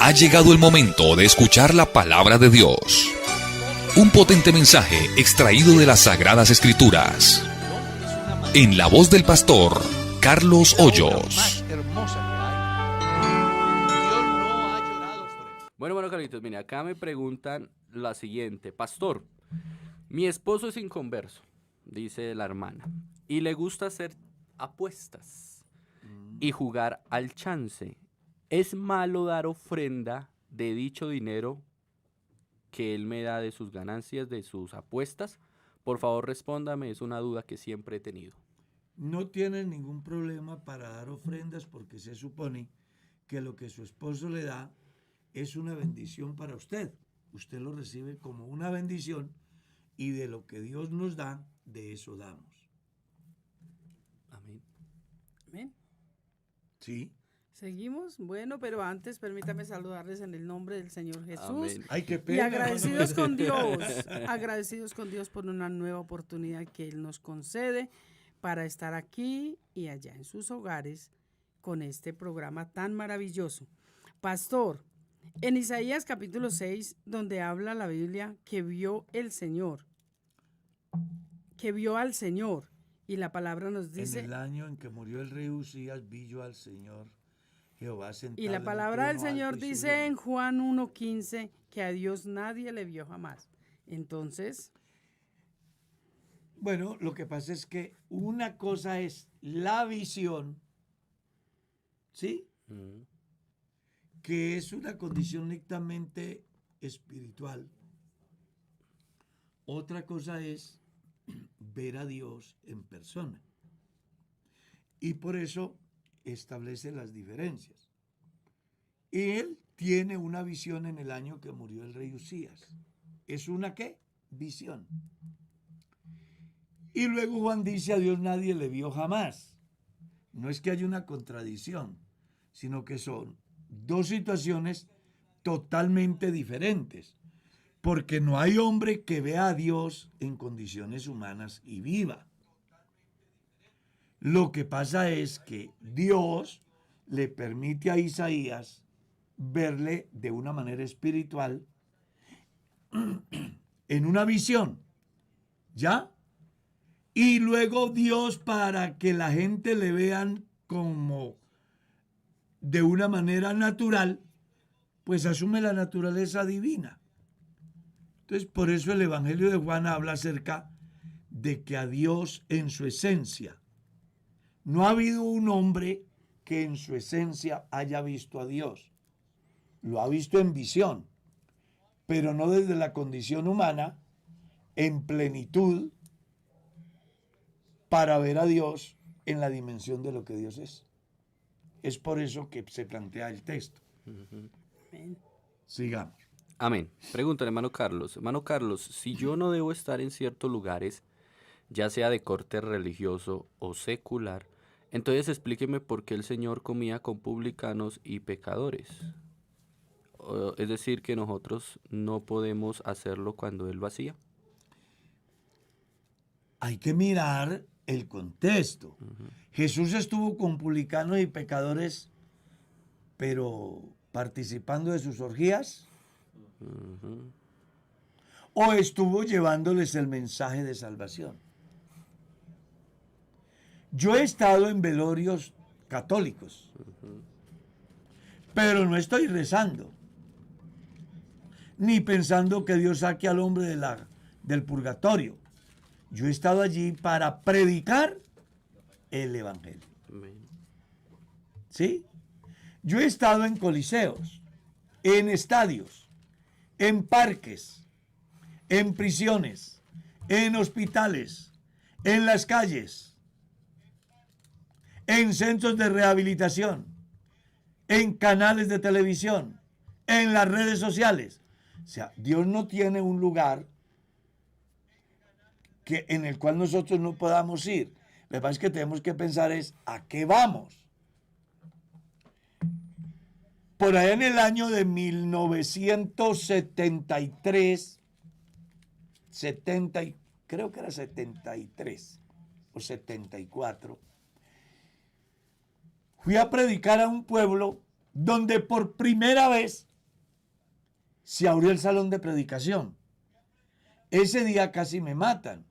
Ha llegado el momento de escuchar la palabra de Dios. Un potente mensaje extraído de las Sagradas Escrituras. En la voz del pastor Carlos Hoyos. Bueno, Carlitos, mire, acá me preguntan la siguiente. Pastor, mi esposo es inconverso, dice la hermana, y le gusta hacer apuestas y jugar al chance. ¿Es malo dar ofrenda de dicho dinero que él me da de sus ganancias, de sus apuestas? Por favor, respóndame, es una duda que siempre he tenido. No tiene ningún problema para dar ofrendas porque se supone que lo que su esposo le da es una bendición para usted. Usted lo recibe como una bendición y de lo que Dios nos da, de eso damos. Amén. Amén. ¿Sí? Seguimos. Bueno, pero antes permítame saludarles en el nombre del Señor Jesús. Amén. Ay, qué Y pena. agradecidos con Dios, agradecidos con Dios por una nueva oportunidad que Él nos concede para estar aquí y allá en sus hogares con este programa tan maravilloso. Pastor, en Isaías capítulo 6, donde habla la Biblia que vio el Señor, que vio al Señor, y la palabra nos dice... En el año en que murió el rey Usías, vi yo al Señor Jehová sentado. Y la palabra del Señor dice en Juan 1:15 que a Dios nadie le vio jamás. Entonces... Bueno, lo que pasa es que una cosa es la visión, ¿sí? Que es una condición netamente espiritual. Otra cosa es ver a Dios en persona. Y por eso establece las diferencias. Él tiene una visión en el año que murió el rey Usías. ¿Es una qué? Visión. Y luego Juan dice, a Dios nadie le vio jamás. No es que haya una contradicción, sino que son dos situaciones totalmente diferentes. Porque no hay hombre que vea a Dios en condiciones humanas y viva. Lo que pasa es que Dios le permite a Isaías verle de una manera espiritual en una visión. ¿Ya? Y luego Dios, para que la gente le vean como de una manera natural, pues asume la naturaleza divina. Entonces, por eso el Evangelio de Juan habla acerca de que a Dios en su esencia, no ha habido un hombre que en su esencia haya visto a Dios. Lo ha visto en visión, pero no desde la condición humana, en plenitud, para ver a Dios en la dimensión de lo que Dios es. Es por eso que se plantea el texto. Amén. Sigamos. Amén. Pregúntale, hermano Carlos. Hermano Carlos, si yo no debo estar en ciertos lugares, ya sea de corte religioso o secular, entonces explíqueme por qué el Señor comía con publicanos y pecadores. Es decir, que nosotros no podemos hacerlo cuando Él lo hacía. Hay que mirar el contexto. Jesús estuvo con publicanos y pecadores, pero participando de sus orgías. ¿O estuvo llevándoles el mensaje de salvación? Yo he estado en velorios católicos, pero no estoy rezando, ni pensando que Dios saque al hombre del purgatorio. Yo he estado allí para predicar el Evangelio. ¿Sí? Yo he estado en coliseos, en estadios, en parques, en prisiones, en hospitales, en las calles, en centros de rehabilitación, en canales de televisión, en las redes sociales. O sea, Dios no tiene un lugar en el cual nosotros no podamos ir. Lo que pasa es que tenemos que pensar es ¿a qué vamos? Por allá en el año de 1973, creo que era 73 o 74, fui a predicar a un pueblo donde por primera vez se abrió el salón de predicación. Ese día casi me matan.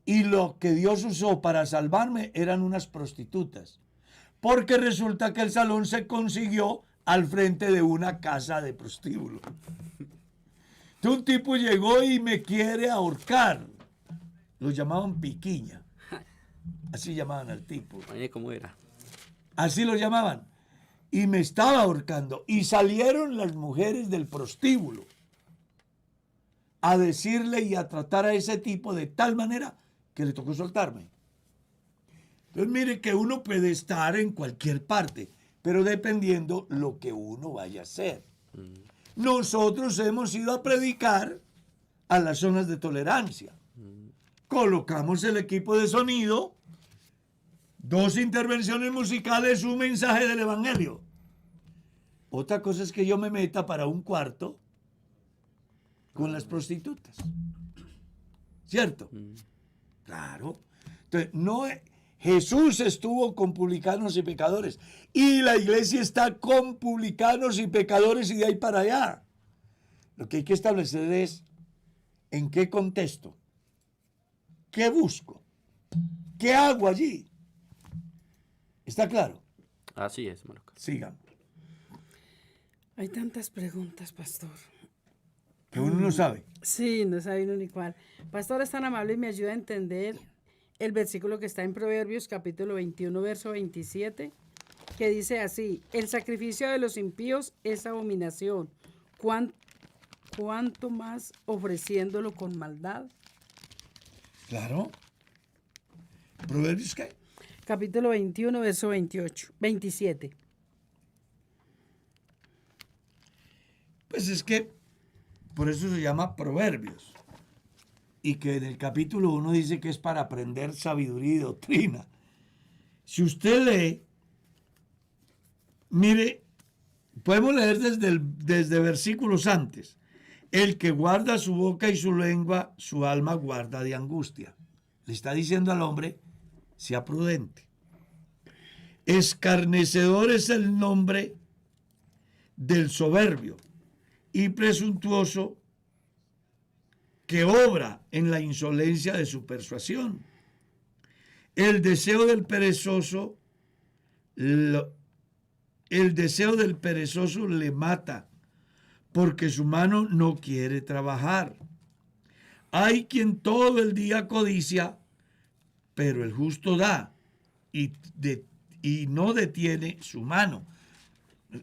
Y lo que Dios usó para salvarme eran unas prostitutas. Porque resulta que el salón se consiguió al frente de una casa de prostíbulo. Entonces un tipo llegó y me quiere ahorcar. Lo llamaban Piquiña. Así llamaban al tipo. Oye, ¿cómo era? Así lo llamaban. Y me estaba ahorcando. Y salieron las mujeres del prostíbulo a decirle y a tratar a ese tipo de tal manera que le tocó soltarme. Entonces mire que uno puede estar en cualquier parte, pero dependiendo lo que uno vaya a hacer. Nosotros hemos ido a predicar a las zonas de tolerancia. Colocamos el equipo de sonido, 2 intervenciones musicales, un mensaje del evangelio. Otra cosa es que yo me meta para un cuarto con las prostitutas. ¿Cierto? Claro. Entonces, no, Jesús estuvo con publicanos y pecadores. Y la iglesia está con publicanos y pecadores y de ahí para allá. Lo que hay que establecer es en qué contexto, qué busco, qué hago allí. ¿Está claro? Así es, hermano Carlos. Sigamos. Hay tantas preguntas, pastor. Que uno no sabe. Sí, no sabe uno ni cuál. Pastor, es tan amable y me ayuda a entender el versículo que está en Proverbios capítulo 21, verso 27, que dice así: el sacrificio de los impíos es abominación, ¿cuánto más ofreciéndolo con maldad? Claro. ¿Proverbios qué? Capítulo 21, verso 27. Pues es que por eso se llama Proverbios. Y que en el capítulo 1 dice que es para aprender sabiduría y doctrina. Si usted lee, mire, podemos leer desde versículos antes. El que guarda su boca y su lengua, su alma guarda de angustia. Le está diciendo al hombre, sea prudente. Escarnecedor es el nombre del soberbio y presuntuoso que obra en la insolencia de su persuasión. El deseo del perezoso le mata, porque su mano no quiere trabajar. Hay quien todo el día codicia, pero el justo da y no detiene su mano.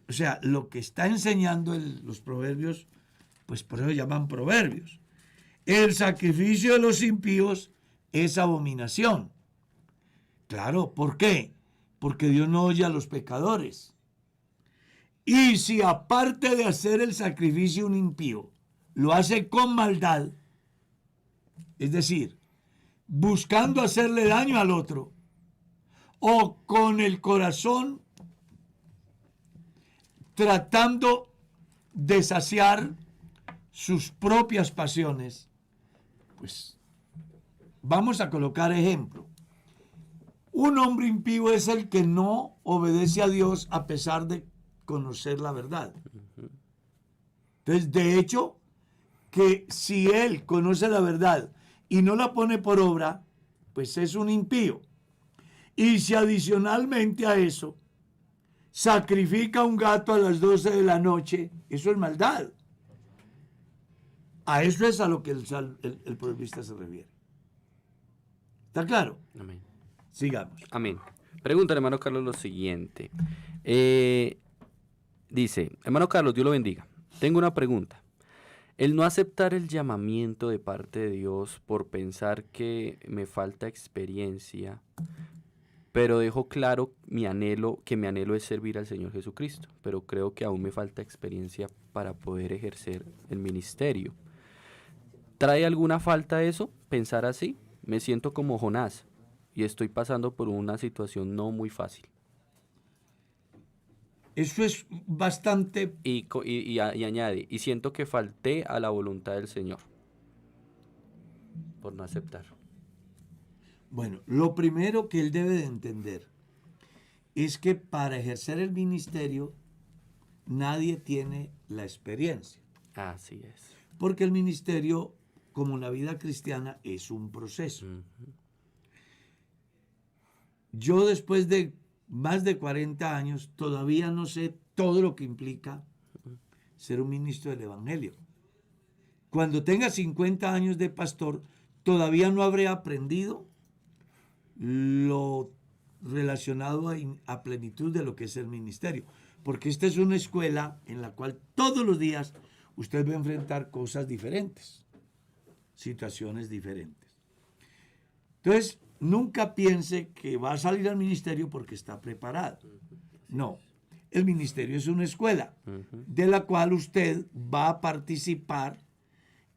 O sea, lo que está enseñando los proverbios, pues por eso llaman proverbios. El sacrificio de los impíos es abominación. Claro, ¿por qué? Porque Dios no oye a los pecadores. Y si aparte de hacer el sacrificio un impío, lo hace con maldad, es decir, buscando hacerle daño al otro, o con el corazón tratando de saciar sus propias pasiones, pues vamos a colocar ejemplo. Un hombre impío es el que no obedece a Dios a pesar de conocer la verdad. Entonces, de hecho, que si él conoce la verdad y no la pone por obra, pues es un impío. Y si adicionalmente a eso sacrifica un gato a las 12 de la noche, eso es maldad. A eso es a lo que el proverbista se refiere. ¿Está claro? Amén. Sigamos. Amén. Pregunta, hermano Carlos, lo siguiente. Dice, hermano Carlos, Dios lo bendiga. Tengo una pregunta. El no aceptar el llamamiento de parte de Dios por pensar que me falta experiencia, pero dejo claro que mi anhelo es servir al Señor Jesucristo, pero creo que aún me falta experiencia para poder ejercer el ministerio. ¿Trae alguna falta eso? Pensar así. Me siento como Jonás y estoy pasando por una situación no muy fácil. Eso es bastante... Y añade, y siento que falté a la voluntad del Señor por no aceptar. Bueno, lo primero que él debe de entender es que para ejercer el ministerio nadie tiene la experiencia. Así es. Porque el ministerio, como la vida cristiana, es un proceso. Yo después de más de 40 años todavía no sé todo lo que implica ser un ministro del Evangelio. Cuando tenga 50 años de pastor, todavía no habré aprendido lo relacionado a plenitud de lo que es el ministerio. Porque esta es una escuela en la cual todos los días usted va a enfrentar cosas diferentes, situaciones diferentes. Entonces, nunca piense que va a salir al ministerio porque está preparado. No, el ministerio es una escuela de la cual usted va a participar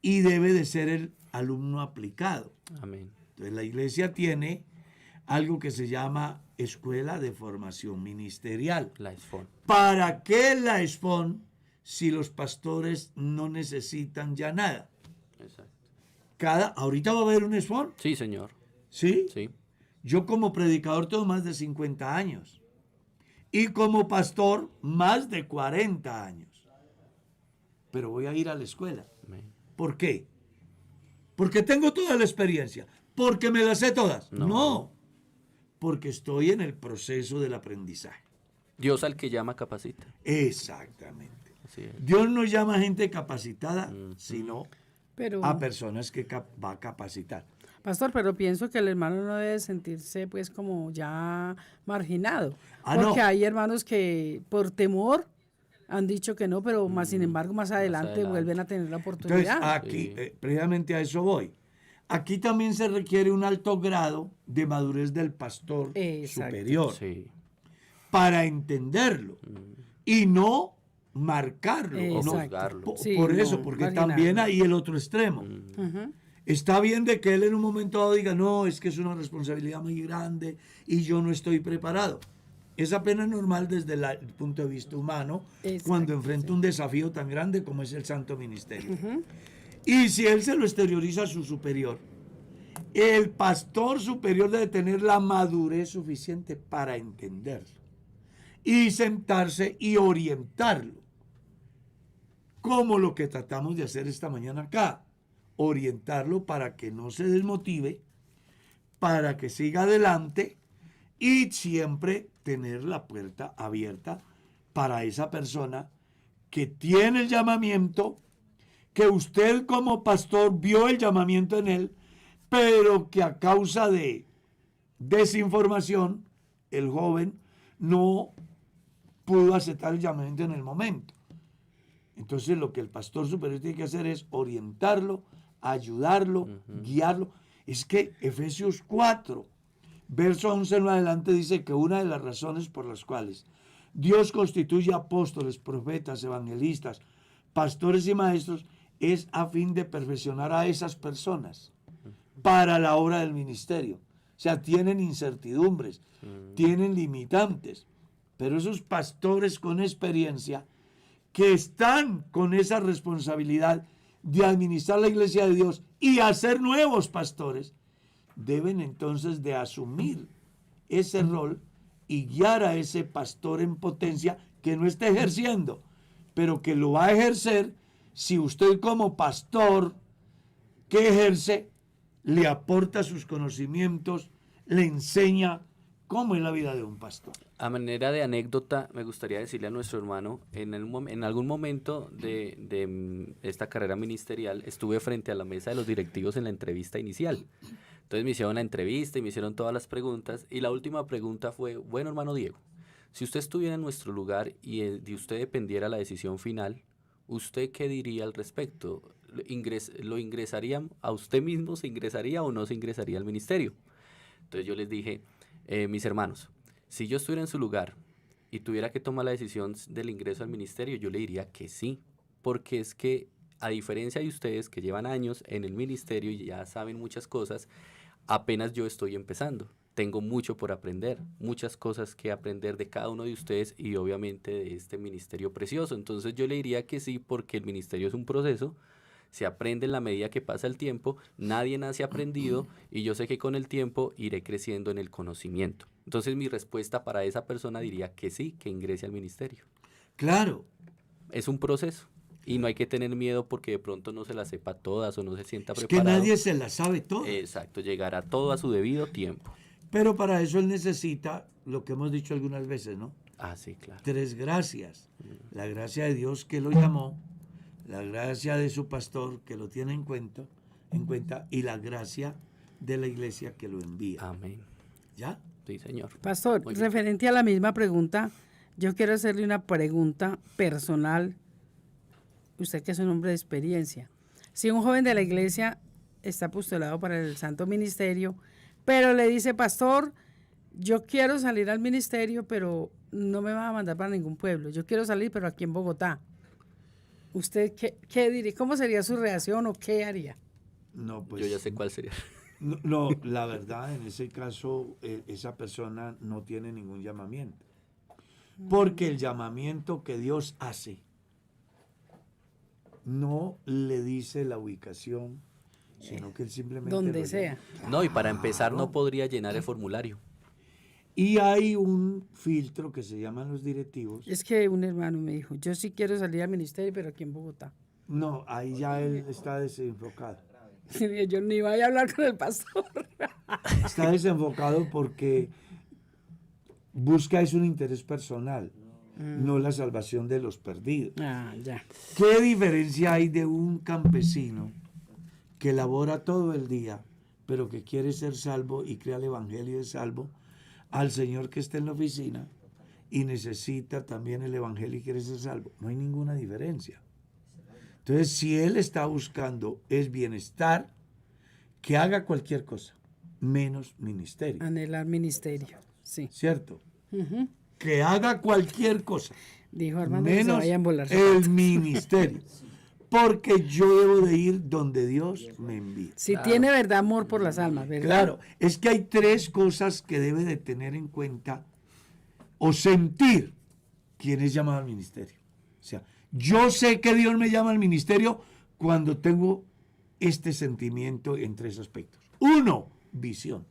y debe de ser el alumno aplicado. Amén. Entonces, la iglesia tiene algo que se llama Escuela de Formación Ministerial. La ESFON. ¿Para qué la ESFON si los pastores no necesitan ya nada? Exacto. ¿Ahorita va a haber un ESFON? Sí, señor. ¿Sí? Sí. Yo como predicador tengo más de 50 años y como pastor más de 40 años. Pero voy a ir a la escuela. Amén. ¿Por qué? Porque tengo toda la experiencia. Porque me las sé todas. No. Porque estoy en el proceso del aprendizaje. Dios al que llama capacita. Exactamente. Así es. Dios no llama a gente capacitada, sino Pero, a personas que va a capacitar. pastor, pero pienso que el hermano no debe sentirse pues como ya marginado. No. Porque hay hermanos que por temor han dicho que no, pero más sin embargo más adelante vuelven a tener la Entonces, oportunidad. aquí, precisamente a eso voy. Aquí también se requiere un alto grado de madurez del pastor Exacto. superior Sí. para entenderlo y no marcarlo. O no, juzgarlo. Sí, por no, eso, porque marginarlo. también hay el otro extremo. Ujú. Está bien de que él en un momento dado diga, no, es que es una responsabilidad muy grande y yo no estoy preparado. Es apenas normal desde el punto de vista humano Exacto, cuando enfrenta un desafío tan grande como es el santo ministerio. Y si él se lo exterioriza a su superior, el pastor superior debe tener la madurez suficiente para entenderlo y sentarse y orientarlo. Como lo que tratamos de hacer esta mañana acá. Orientarlo para que no se desmotive, para que siga adelante y siempre tener la puerta abierta para esa persona que tiene el llamamiento, que usted como pastor vio el llamamiento en él, pero que a causa de desinformación, el joven no pudo aceptar el llamamiento en el momento. Entonces lo que el pastor superior tiene que hacer es orientarlo, ayudarlo, guiarlo. Es que Efesios 4, verso 11 en adelante dice que una de las razones por las cuales Dios constituye apóstoles, profetas, evangelistas, pastores y maestros es a fin de perfeccionar a esas personas para la obra del ministerio. O sea, tienen incertidumbres, tienen limitantes, pero esos pastores con experiencia que están con esa responsabilidad de administrar la iglesia de Dios y hacer nuevos pastores, deben entonces de asumir ese rol y guiar a ese pastor en potencia que no está ejerciendo, pero que lo va a ejercer si usted como pastor que ejerce le aporta sus conocimientos, le enseña cómo es la vida de un pastor. A manera de anécdota, me gustaría decirle a nuestro hermano, en algún momento de esta carrera ministerial, estuve frente a la mesa de los directivos en la entrevista inicial. Entonces me hicieron la entrevista y me hicieron todas las preguntas, y la última pregunta fue, bueno, hermano Diego, si usted estuviera en nuestro lugar y de usted dependiera la decisión final, ¿usted qué diría al respecto? ¿Lo ingresaría a usted mismo? ¿Se ingresaría o no se ingresaría al ministerio? Entonces yo les dije, mis hermanos, si yo estuviera en su lugar y tuviera que tomar la decisión del ingreso al ministerio, yo le diría que sí, porque es que a diferencia de ustedes que llevan años en el ministerio y ya saben muchas cosas, apenas yo estoy empezando. Tengo mucho por aprender, muchas cosas que aprender de cada uno de ustedes y obviamente de este ministerio precioso. Entonces yo le diría que sí, porque el ministerio es un proceso, se aprende en la medida que pasa el tiempo, nadie nace aprendido y yo sé que con el tiempo iré creciendo en el conocimiento. Entonces mi respuesta para esa persona diría que sí, que ingrese al ministerio. Claro, Es un proceso. Y no hay que tener miedo porque de pronto no se las sepa todas o no se sienta Es que preparado. nadie se la sabe todo. Exacto, llegará todo a su debido tiempo. Pero para eso él necesita lo que hemos dicho algunas veces, ¿no? Ah, sí, claro. 3 gracias. La gracia de Dios que lo llamó, la gracia de su pastor que lo tiene en cuenta y la gracia de la iglesia que lo envía. Amén. ¿Ya? Sí, señor. Pastor, Muy bien. referente a la misma pregunta, yo quiero hacerle una pregunta personal. Usted que es un hombre de experiencia. Si un joven de la iglesia está postulado para el santo ministerio, pero le dice, pastor, yo quiero salir al ministerio, pero no me va a mandar para ningún pueblo. Yo quiero salir, pero aquí en Bogotá. ¿Usted qué diría? ¿Cómo sería su reacción o qué haría? No, pues. Yo ya sé cuál sería. No, la verdad, en ese caso, esa persona no tiene ningún llamamiento. Porque el llamamiento que Dios hace no le dice la ubicación, sino que él simplemente Donde lo sea. llama. No, y para empezar no Claro. podría llenar el formulario. Y hay un filtro que se llaman los directivos. Es que un hermano me dijo, yo sí quiero salir al ministerio, pero aquí en Bogotá. No, ahí ya él está desenfocado. Yo ni vaya a hablar con el pastor. Está desenfocado porque busca es un interés personal, no la salvación de los perdidos. Ah, ya. ¿Qué diferencia hay de un campesino que labora todo el día, pero que quiere ser salvo y crea el evangelio de salvo, al señor que está en la oficina y necesita también el evangelio y quiere ser salvo? No hay ninguna diferencia. Entonces, si él está buscando es bienestar, que haga cualquier cosa, menos ministerio, Anhelar ministerio. Sí. ¿cierto? Que haga cualquier cosa, Dijo Armando que se menos vaya a embolar. el ministerio, porque yo debo de ir donde Dios me envía. Si tiene verdad, amor por las almas, ¿verdad? Claro, es que hay 3 cosas que debe de tener en cuenta o sentir quien es llamado al ministerio. O sea, yo sé que Dios me llama al ministerio cuando tengo este sentimiento en 3 aspectos. 1, visión.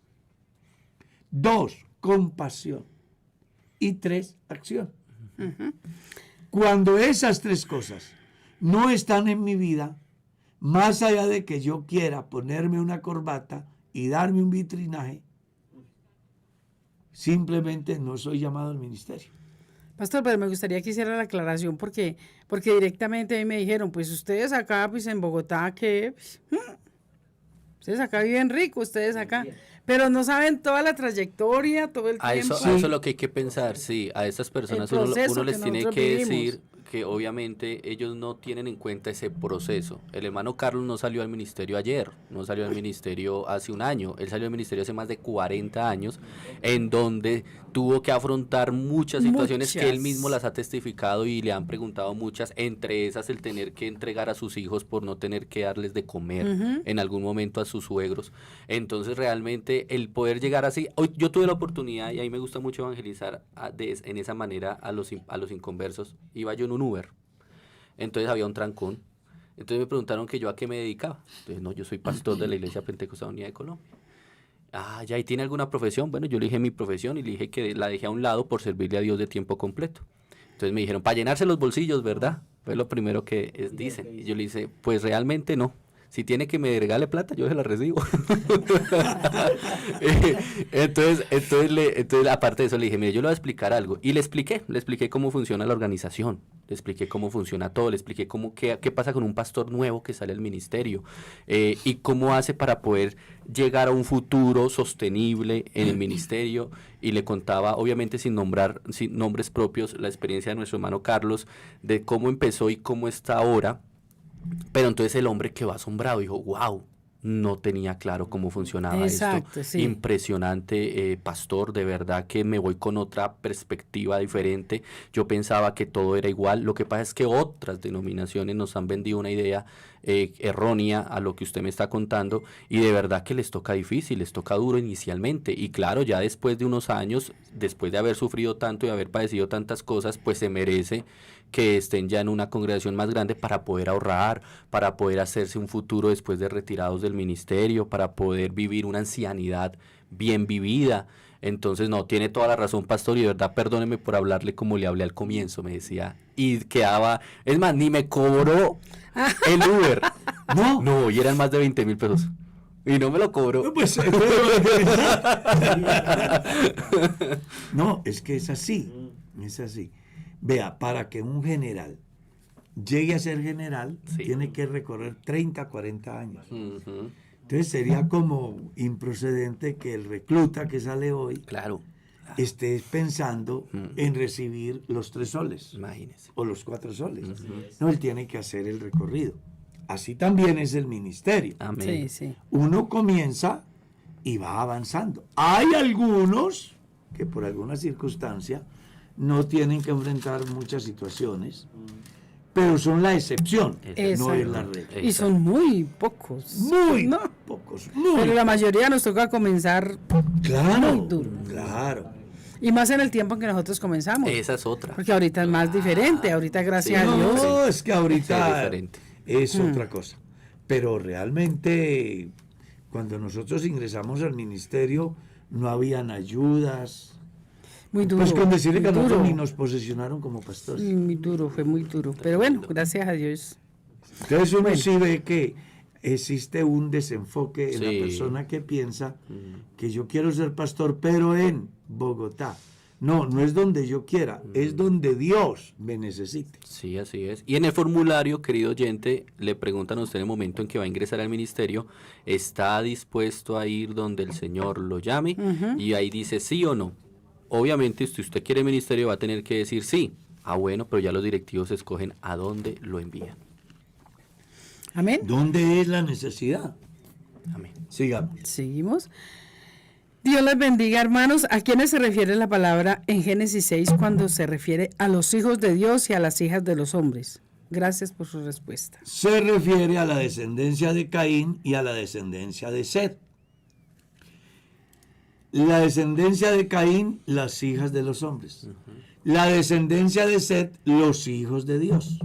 2, compasión. Y 3, acción. Cuando esas 3 cosas no están en mi vida, más allá de que yo quiera ponerme una corbata y darme un vitrinaje, simplemente no soy llamado al ministerio. Pastor, pero me gustaría que hiciera la aclaración porque directamente a mí me dijeron, pues ustedes acá, pues en Bogotá, que ustedes acá viven rico, ustedes acá, pero no saben toda la trayectoria, todo el A tiempo. eso es lo que hay que pensar, sí. A esas personas El uno proceso les que tiene nosotros que vivimos. decir que obviamente ellos no tienen en cuenta ese proceso. El hermano Carlos no salió al ministerio ayer, no salió al ministerio hace un año, él salió al ministerio hace más de 40 años, en donde tuvo que afrontar muchas situaciones que él Muchas. mismo las ha testificado y le han preguntado muchas, entre esas el tener que entregar a sus hijos por no tener que darles de comer en algún momento a sus suegros. Entonces realmente el poder llegar así, hoy yo tuve la oportunidad y ahí me gusta mucho evangelizar en esa manera a los inconversos. Iba yo en un Uber, entonces había un trancón, entonces me preguntaron que yo a qué me dedicaba. Entonces no, yo soy pastor de la Iglesia Pentecostal Unida de Colombia. Ah, ya, ¿y tiene alguna profesión? Bueno, yo le dije mi profesión y le dije que la dejé a un lado por servirle a Dios de tiempo completo. Entonces me dijeron, para llenarse los bolsillos, ¿verdad? Fue lo primero que dicen. Y yo le dije, pues realmente no. Si tiene que me regale plata, yo se la recibo. entonces, aparte de eso, le dije, mire, yo le voy a explicar algo. Y le expliqué cómo funciona la organización, le expliqué cómo funciona todo, le expliqué qué pasa con un pastor nuevo que sale al ministerio y cómo hace para poder llegar a un futuro sostenible en el ministerio. Y le contaba, obviamente sin nombres propios, la experiencia de nuestro hermano Carlos, de cómo empezó y cómo está ahora. Pero entonces el hombre quedó asombrado, dijo, wow, no tenía claro cómo funcionaba Exacto, esto. sí. Impresionante, pastor, de verdad que me voy con otra perspectiva diferente. Yo pensaba que todo era igual. Lo que pasa es que otras denominaciones nos han vendido una idea errónea a lo que usted me está contando y de verdad que les toca difícil, les toca duro inicialmente. Y claro, ya después de unos años, después de haber sufrido tanto y haber padecido tantas cosas, pues se merece que estén ya en una congregación más grande para poder ahorrar, para poder hacerse un futuro después de retirados del ministerio, para poder vivir una ancianidad bien vivida. Entonces, no, tiene toda la razón, pastor, y de verdad, perdóneme por hablarle como le hablé al comienzo, me decía. Y quedaba, es más, ni me cobró el Uber. No. No, y eran más de 20.000 pesos. Y no me lo cobró. Pues, no, es que es así. Es así. Vea, para que un general llegue a ser general, Sí. tiene que recorrer 30, 40 años. Ujú, Entonces sería como improcedente que el recluta que sale hoy claro, esté pensando en recibir los 3 soles imagínese. o los 4 soles. No, él tiene que hacer el recorrido. Así también es el ministerio. Amén. Sí, sí. Uno comienza y va avanzando. Hay algunos que por alguna circunstancia no tienen que enfrentar muchas situaciones, pero son la excepción, no Exacto. es la regla. Y son muy pocos. Muy ¿no? pocos, Pero muy la mayoría nos toca comenzar claro, muy duro. claro. Y más en el tiempo en que nosotros comenzamos. Esa es otra. Porque ahorita es más diferente. Ahorita, gracias Sí, a Dios. No, es que Sí, ahorita es diferente. es otra cosa. Pero realmente, cuando nosotros ingresamos al ministerio, no habían ayudas. Muy duro. Pues con decirle que a muy nosotros duro. ni nos posesionaron como pastores. Sí, muy duro, fue muy duro. Pero bueno, gracias a Dios. Entonces uno sí ve que existe un desenfoque en la Sí. persona que piensa que yo quiero ser pastor, pero en Bogotá. No, no es donde yo quiera, es donde Dios me necesite. Sí, así es. Y en el formulario, querido oyente, le preguntan a usted en el momento en que va a ingresar al ministerio, ¿está dispuesto a ir donde el Señor lo llame? Y ahí dice sí o no. Obviamente, si usted quiere ministerio, va a tener que decir sí. Ah, bueno, pero ya los directivos escogen a dónde lo envían. Amén. ¿Dónde es la necesidad? Amén. Sigamos. Seguimos. Dios les bendiga, hermanos. ¿A quiénes se refiere la palabra en Génesis 6 cuando se refiere a los hijos de Dios y a las hijas de los hombres? Gracias por su respuesta. Se refiere a la descendencia de Caín y a la descendencia de Set. La descendencia de Caín, las hijas de los hombres. La descendencia de Set, los hijos de Dios.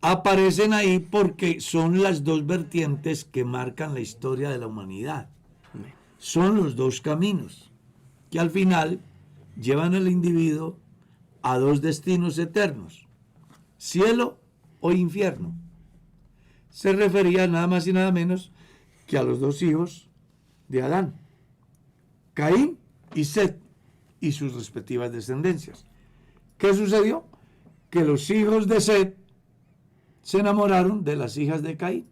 Aparecen ahí porque son las dos vertientes que marcan la historia de la humanidad. Amén. Son los dos caminos que al final llevan al individuo a dos destinos eternos, cielo o infierno. Se refería nada más y nada menos que a los dos hijos de Adán, Caín y Set, y sus respectivas descendencias. ¿Qué sucedió? Que los hijos de Set se enamoraron de las hijas de Caín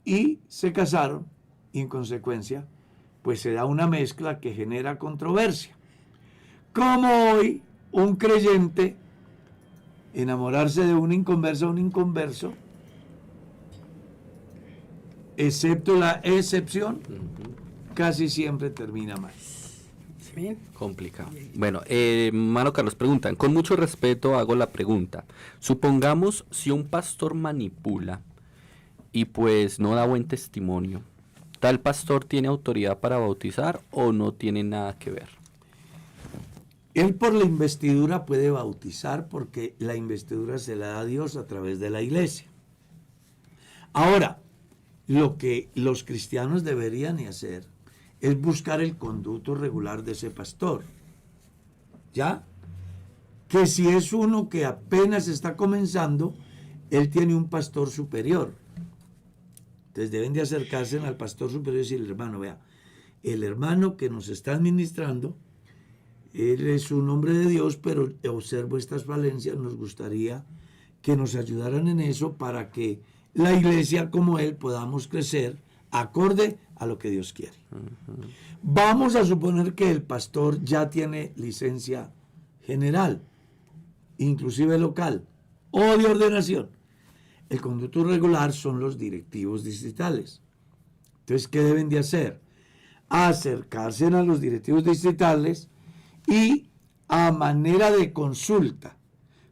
y se casaron, y en consecuencia pues se da una mezcla que genera controversia. Como hoy un creyente enamorarse de un inconverso, excepto la excepción, casi siempre termina mal. Amén. Complicado. Bueno, hermano Carlos, preguntan, con mucho respeto hago la pregunta. Supongamos si un pastor manipula y pues no da buen testimonio, ¿tal pastor tiene autoridad para bautizar o no tiene nada que ver? Él por la investidura puede bautizar porque la investidura se la da a Dios a través de la iglesia. Ahora, lo que los cristianos deberían hacer es buscar el conducto regular de ese pastor. ¿Ya? Que si es uno que apenas está comenzando, él tiene un pastor superior. Entonces deben de acercarse al pastor superior y decirle, hermano, vea, el hermano que nos está administrando, él es un hombre de Dios, pero observo estas falencias, nos gustaría que nos ayudaran en eso para que la iglesia como él podamos crecer acorde a lo que Dios quiere. Vamos a suponer que el pastor ya tiene licencia general, inclusive local, o de ordenación. El conducto regular son los directivos distritales. Entonces, ¿qué deben de hacer? Acercarse a los directivos distritales y a manera de consulta,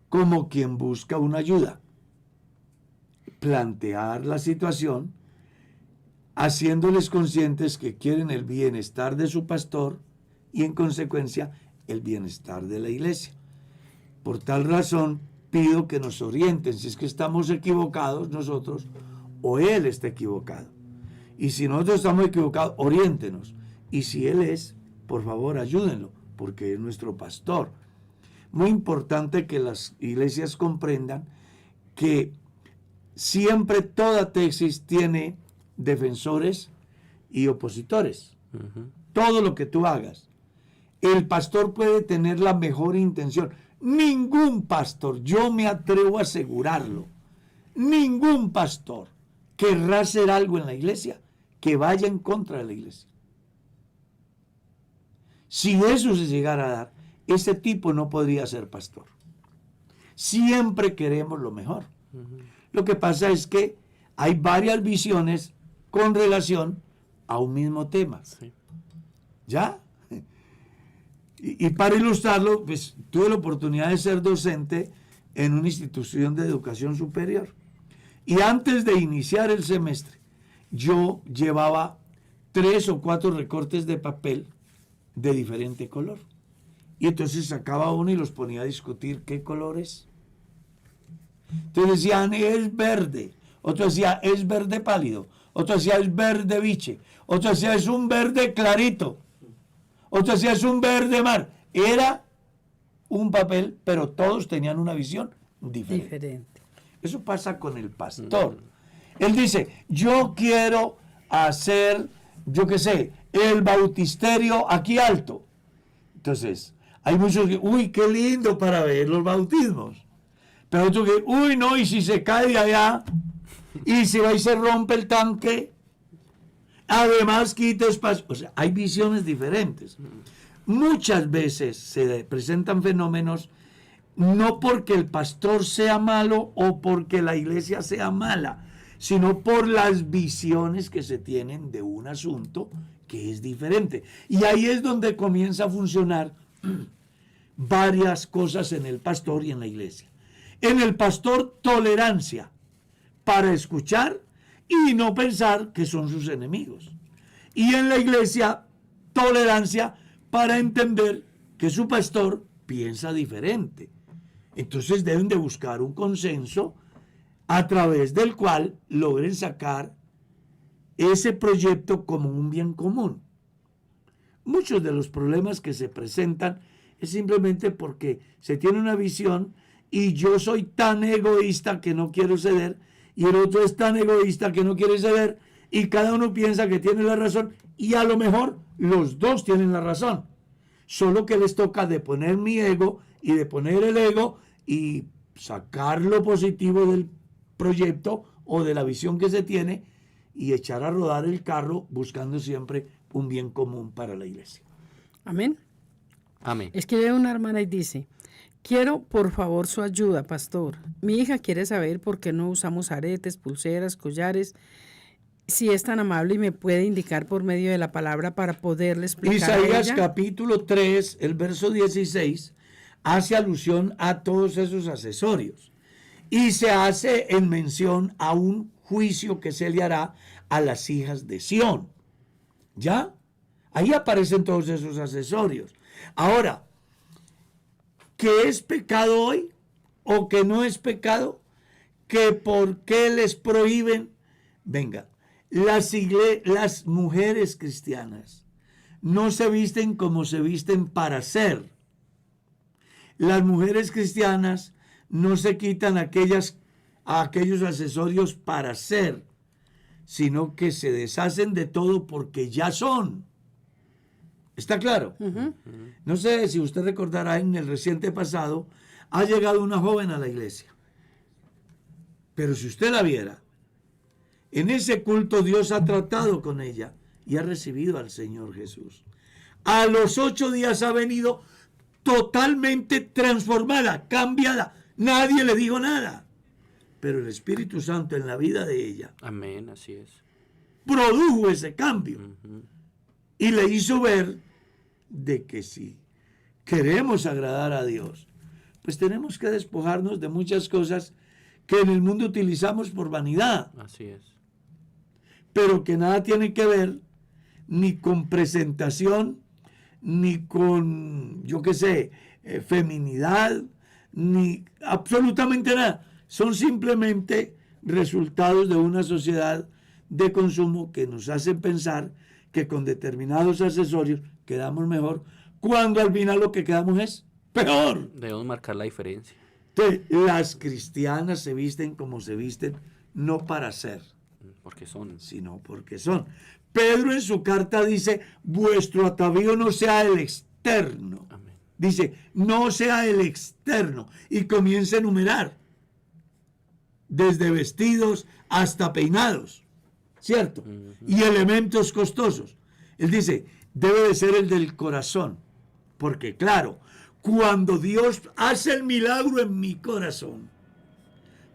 como quien busca una ayuda, plantear la situación, haciéndoles conscientes que quieren el bienestar de su pastor y en consecuencia el bienestar de la iglesia. Por tal razón pido que nos orienten si es que estamos equivocados nosotros o él está equivocado. Y si nosotros estamos equivocados, oriéntenos. Y si Él es, por favor, ayúdenlo, porque es nuestro pastor. Muy importante que las iglesias comprendan que siempre toda tesis tiene defensores y opositores. Todo lo que tú hagas. El pastor puede tener la mejor intención. Ningún pastor, yo me atrevo a asegurarlo, ningún pastor querrá hacer algo en la iglesia que vaya en contra de la iglesia. Si eso se llegara a dar, ese tipo no podría ser pastor. Siempre queremos lo mejor. Lo que pasa es que hay varias visiones con relación a un mismo tema. Sí. ¿Ya? Y para ilustrarlo, pues tuve la oportunidad de ser docente en una institución de educación superior. Y antes de iniciar el semestre, yo llevaba 3 o 4 recortes de papel de diferente color. Y entonces sacaba uno y los ponía a discutir qué color es. Entonces decían, es verde. Otro decía, es verde pálido. Otro decía, es verde biche. Otro decía, es un verde clarito. Otro decía, es un verde mar. Era un papel, pero todos tenían una visión diferente. Eso pasa con el pastor. Él dice, yo quiero hacer, yo qué sé, el bautisterio aquí alto. Entonces, hay muchos que, uy, qué lindo para ver los bautismos. Pero otros que, uy, no, y si se cae de allá, y se va y se rompe el tanque, además quita espacio. O sea, hay visiones diferentes. Muchas veces se presentan fenómenos no porque el pastor sea malo o porque la iglesia sea mala, sino por las visiones que se tienen de un asunto que es diferente. Y ahí es donde comienza a funcionar varias cosas en el pastor y en la iglesia. En el pastor, tolerancia para escuchar y no pensar que son sus enemigos. Y en la iglesia, tolerancia para entender que su pastor piensa diferente. Entonces deben de buscar un consenso a través del cual logren sacar ese proyecto como un bien común. Muchos de los problemas que se presentan es simplemente porque se tiene una visión y yo soy tan egoísta que no quiero ceder y el otro es tan egoísta que no quiere ceder y cada uno piensa que tiene la razón y a lo mejor los dos tienen la razón. Solo que les toca de poner mi ego y de poner el ego y sacar lo positivo del proyecto o de la visión que se tiene y echar a rodar el carro buscando siempre un bien común para la iglesia. Amén. Amén. Escribe una hermana y dice, quiero por favor su ayuda, pastor. Mi hija quiere saber por qué no usamos aretes, pulseras, collares. Si es tan amable y me puede indicar por medio de la palabra para poderle explicar a Isaías ella. capítulo 3, el verso 16, hace alusión a todos esos accesorios. Y se hace en mención a un juicio que se le hará a las hijas de Sión. ¿Ya? Ahí aparecen todos esos accesorios. Ahora, ¿qué es pecado hoy? ¿O que no es pecado? ¿Que por qué les prohíben? Venga, las mujeres cristianas no se visten como se visten para ser. Las mujeres cristianas no se quitan aquellos accesorios para ser, sino que se deshacen de todo porque ya son. ¿Está claro? No sé si usted recordará, en el reciente pasado ha llegado una joven a la iglesia. Pero si usted la viera, en ese culto Dios ha tratado con ella y ha recibido al Señor Jesús. A los 8 días ha venido totalmente transformada, cambiada. Nadie le dijo nada. Pero el Espíritu Santo en la vida de ella Amén, así es. produjo ese cambio. Y le hizo ver de que si queremos agradar a Dios, pues tenemos que despojarnos de muchas cosas que en el mundo utilizamos por vanidad, Así es. pero que nada tiene que ver ni con presentación, ni con, yo qué sé, feminidad, ni absolutamente nada. Son simplemente resultados de una sociedad de consumo que nos hacen pensar que con determinados accesorios quedamos mejor, cuando al final lo que quedamos es peor. Debemos marcar la diferencia. Entonces, las cristianas se visten como se visten, no para ser, Porque son. sino porque son. Pedro en su carta dice, vuestro atavío no sea el externo. Amén. Dice, no sea el externo. Y comienza a enumerar, desde vestidos hasta peinados, ¿cierto? Y elementos costosos. Él dice, debe de ser el del corazón. Porque claro, cuando Dios hace el milagro en mi corazón,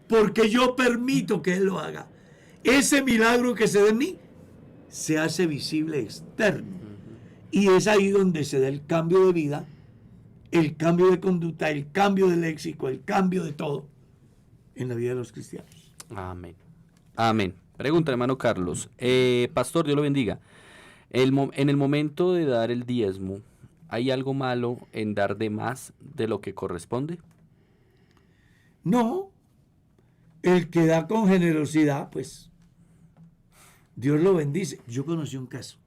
porque yo permito que Él lo haga, ese milagro que se da en mí, se hace visible externo. Y es ahí donde se da el cambio de vida, el cambio de conducta, el cambio de léxico, el cambio de todo en la vida de los cristianos. Amén. Amén. Pregunta, hermano Carlos. Pastor, Dios lo bendiga. En el momento de dar el diezmo, ¿hay algo malo en dar de más de lo que corresponde? No, el que da con generosidad, pues Dios lo bendice. Yo conocí un caso,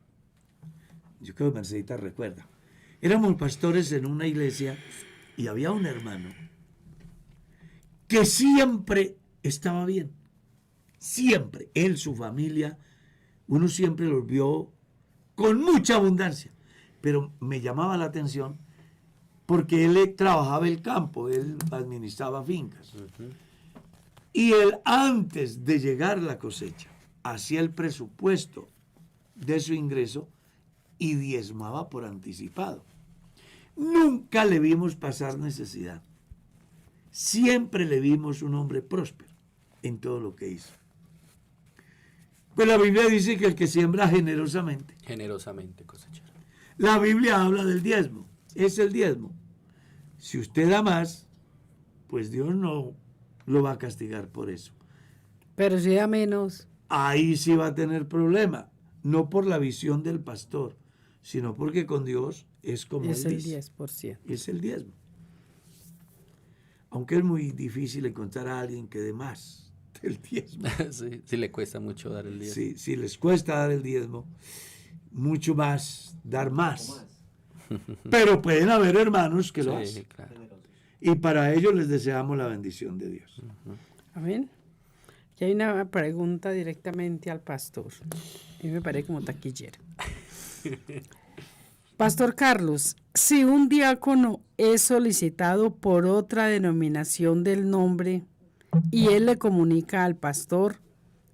yo creo que Mercedita recuerda. Éramos pastores en una iglesia y había un hermano que siempre estaba bien. Siempre, él, su familia, uno siempre los vio con mucha abundancia. Pero me llamaba la atención porque él trabajaba el campo, él administraba fincas. Y él, antes de llegar la cosecha, hacía el presupuesto de su ingreso y diezmaba por anticipado. Nunca le vimos pasar necesidad. Siempre le vimos un hombre próspero en todo lo que hizo. Pues la Biblia dice que el que siembra generosamente. Generosamente cosechar. La Biblia habla del diezmo. Es el diezmo. Si usted da más, pues Dios no lo va a castigar por eso. Pero si da menos. Ahí sí va a tener problema. No por la visión del pastor, sino porque con Dios es como Es él el dice. 10%. Es el diezmo. Aunque es muy difícil encontrar a alguien que dé más del diezmo. Sí, sí le cuesta mucho dar el diezmo. Sí, si les cuesta dar el diezmo, mucho más dar más. Pero pueden haber hermanos que lo hacen. Claro. Y para ellos les deseamos la bendición de Dios. Amén. Y hay una pregunta directamente al pastor. Y me parece como taquillera. Pastor Carlos, si un diácono es solicitado por otra denominación del nombre y él le comunica al pastor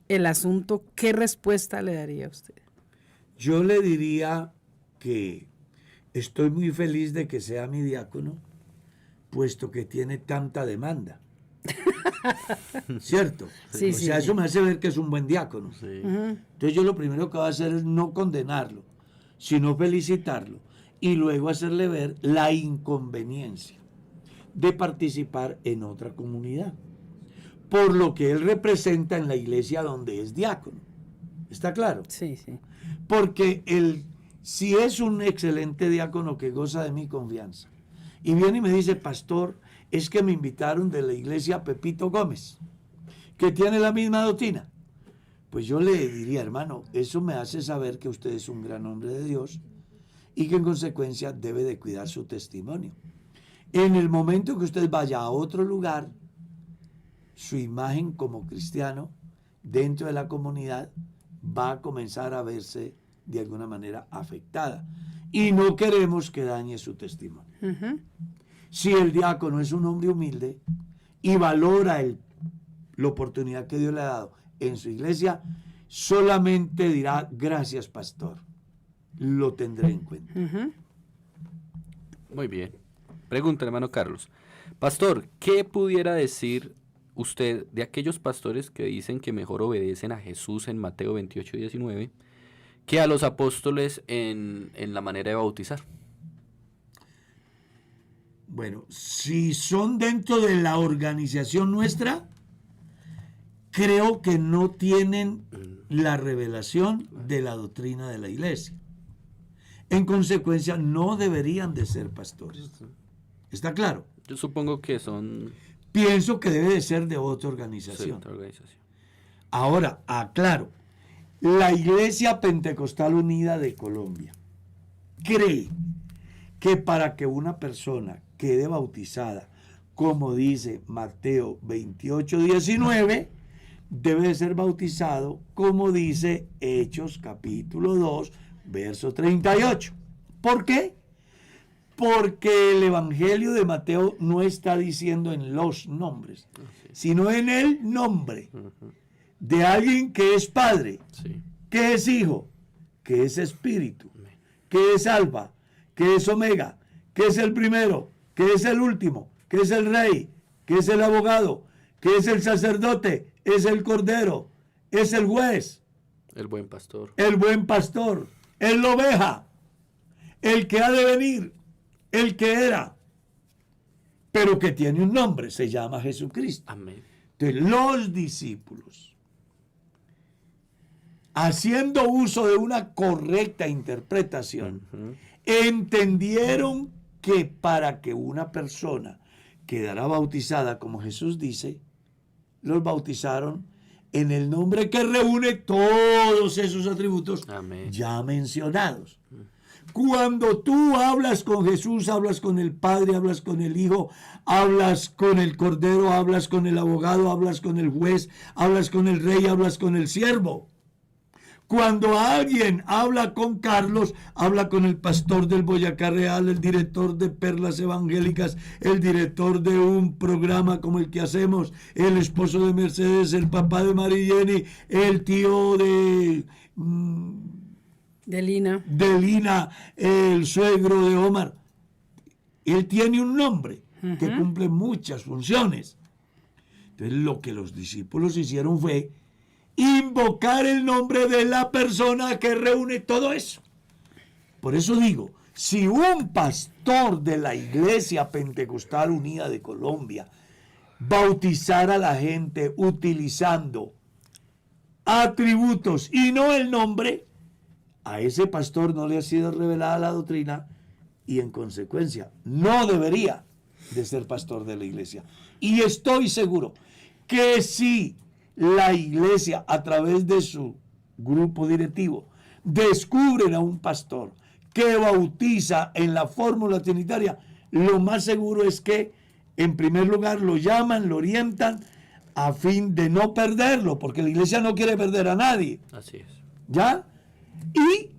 el asunto, ¿qué respuesta le daría a usted? Yo le diría que estoy muy feliz de que sea mi diácono, puesto que tiene tanta demanda. ¿Cierto? Sí, o sí, sea, sí. eso me hace ver que es un buen diácono. Sí. Entonces yo lo primero que voy a hacer es no condenarlo, sino felicitarlo y luego hacerle ver la inconveniencia de participar en otra comunidad, por lo que él representa en la iglesia donde es diácono. ¿Está claro? Sí, sí. Porque si es un excelente diácono que goza de mi confianza y viene y me dice, pastor, es que me invitaron de la iglesia Pepito Gómez, que tiene la misma doctrina, pues yo le diría, hermano, eso me hace saber que usted es un gran hombre de Dios y que en consecuencia debe de cuidar su testimonio. En el momento que usted vaya a otro lugar, su imagen como cristiano dentro de la comunidad va a comenzar a verse de alguna manera afectada. Y no queremos que dañe su testimonio. Si el diácono es un hombre humilde y valora la oportunidad que Dios le ha dado en su iglesia, solamente dirá, gracias, pastor. Lo tendré en cuenta. Muy bien. Pregunta, hermano Carlos. Pastor, ¿qué pudiera decir usted de aquellos pastores que dicen que mejor obedecen a Jesús en Mateo 28:19 que a los apóstoles en la manera de bautizar? Bueno, si son dentro de la organización nuestra, creo que no tienen la revelación de la doctrina de la iglesia. En consecuencia, no deberían de ser pastores. ¿Está claro? Yo supongo que son Pienso que debe de ser de otra sí, organización. otra organización. Ahora, aclaro, La Iglesia Pentecostal Unida de Colombia cree que para que una persona quede bautizada, como dice Mateo 28:19, debe de ser bautizado, como dice Hechos capítulo 2, verso 38. ¿Por qué? Porque el Evangelio de Mateo no está diciendo en los nombres, sino en el nombre de alguien que es Padre, Sí. que es Hijo, que es Espíritu, que es Alfa, que es Omega, que es el primero, que es el último, que es el Rey, que es el abogado, que es el sacerdote, es el Cordero, es el juez, El buen pastor. el buen pastor, es la oveja, el que ha de venir, el que era, pero que tiene un nombre, se llama Jesucristo. Amén. Entonces, los discípulos, haciendo uso de una correcta interpretación, Ujú. entendieron que para que una persona quedara bautizada, como Jesús dice, los bautizaron en el nombre que reúne todos esos atributos Amén. ya mencionados. Cuando tú hablas con Jesús, hablas con el Padre, hablas con el Hijo, hablas con el Cordero, hablas con el abogado, hablas con el juez, hablas con el Rey, hablas con el siervo. Cuando alguien habla con Carlos, habla con el pastor del Boyacá Real, el director de Perlas Evangélicas, el director de un programa como el que hacemos, el esposo de Mercedes, el papá de Marileni, el tío de Lina. el suegro de Omar. Él tiene un nombre que cumple muchas funciones. Entonces lo que los discípulos hicieron fue invocar el nombre de la persona que reúne todo eso. Por eso digo, si un pastor de la Iglesia Pentecostal Unida de Colombia bautizara a la gente utilizando atributos y no el nombre, a ese pastor no le ha sido revelada la doctrina y en consecuencia no debería de ser pastor de la iglesia. Y estoy seguro que si la iglesia a través de su grupo directivo descubren a un pastor que bautiza en la fórmula trinitaria, lo más seguro es que en primer lugar lo llaman, lo orientan a fin de no perderlo, porque la iglesia no quiere perder a nadie. Así es. ¿Ya? Y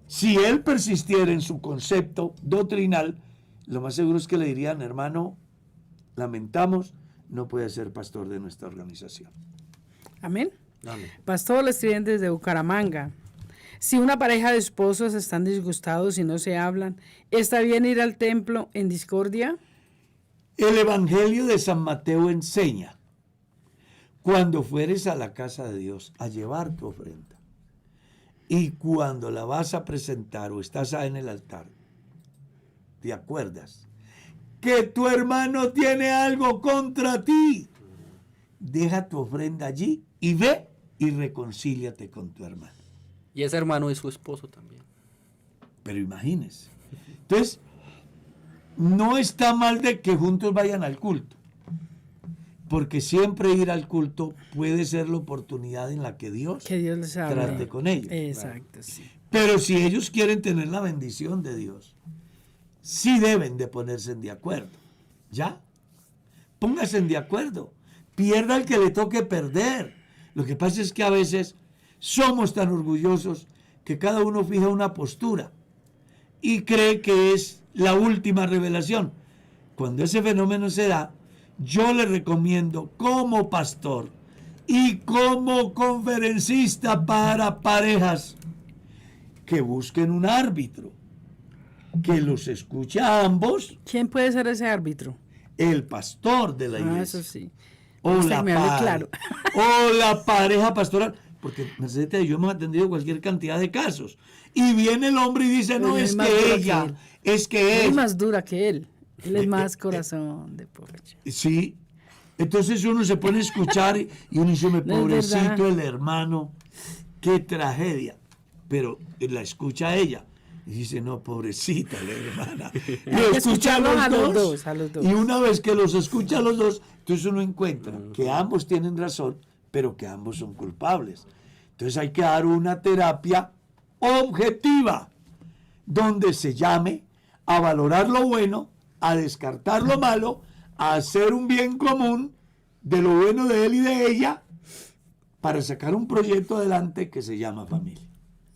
si él persistiera en su concepto doctrinal, lo más seguro es que le dirían, hermano, lamentamos, no puede ser pastor de nuestra organización. Amén. Amén. Pastor, le escriben desde Bucaramanga. Si una pareja de esposos están disgustados y no se hablan, ¿está bien ir al templo en discordia? El Evangelio de San Mateo enseña, cuando fueres a la casa de Dios a llevar tu ofrenda, y cuando la vas a presentar o estás en el altar, te acuerdas que tu hermano tiene algo contra ti, deja tu ofrenda allí y ve y reconcíliate con tu hermano. Y ese hermano es su esposo también. Pero imagínense. Entonces, no está mal de que juntos vayan al culto, porque siempre ir al culto puede ser la oportunidad en la que Dios les hable. trate con ellos. Exacto, sí. Pero si ellos quieren tener la bendición de Dios, sí deben de ponerse de acuerdo. ¿Ya? Pónganse de acuerdo. Pierda el que le toque perder. Lo que pasa es que a veces somos tan orgullosos que cada uno fija una postura y cree que es la última revelación. Cuando ese fenómeno se da, yo le recomiendo como pastor y como conferencista para parejas que busquen un árbitro, que los escuche a ambos, ¿Quién puede ser ese árbitro? el pastor de la iglesia. Eso sí. O Usted la, me hable claro. o la pareja pastoral, porque Mercedes y yo hemos atendido cualquier cantidad de casos. Y viene el hombre y dice, no, Él es es más que duro ella, que él. es que Es él. más dura que él. Él es más corazón de pollo. Sí. Entonces uno se pone a escuchar y uno dice, No es pobrecito verdad. el hermano, qué tragedia. Pero la escucha a ella. Y dice, no, pobrecita la hermana. Lo que escucha escucharlos a los dos, a los dos. Y una vez que los escucha a los dos, entonces uno encuentra que ambos tienen razón, pero que ambos son culpables. Entonces hay que dar una terapia objetiva, donde se llame a valorar lo bueno, a descartar lo malo, a hacer un bien común de lo bueno de él y de ella, para sacar un proyecto adelante que se llama familia.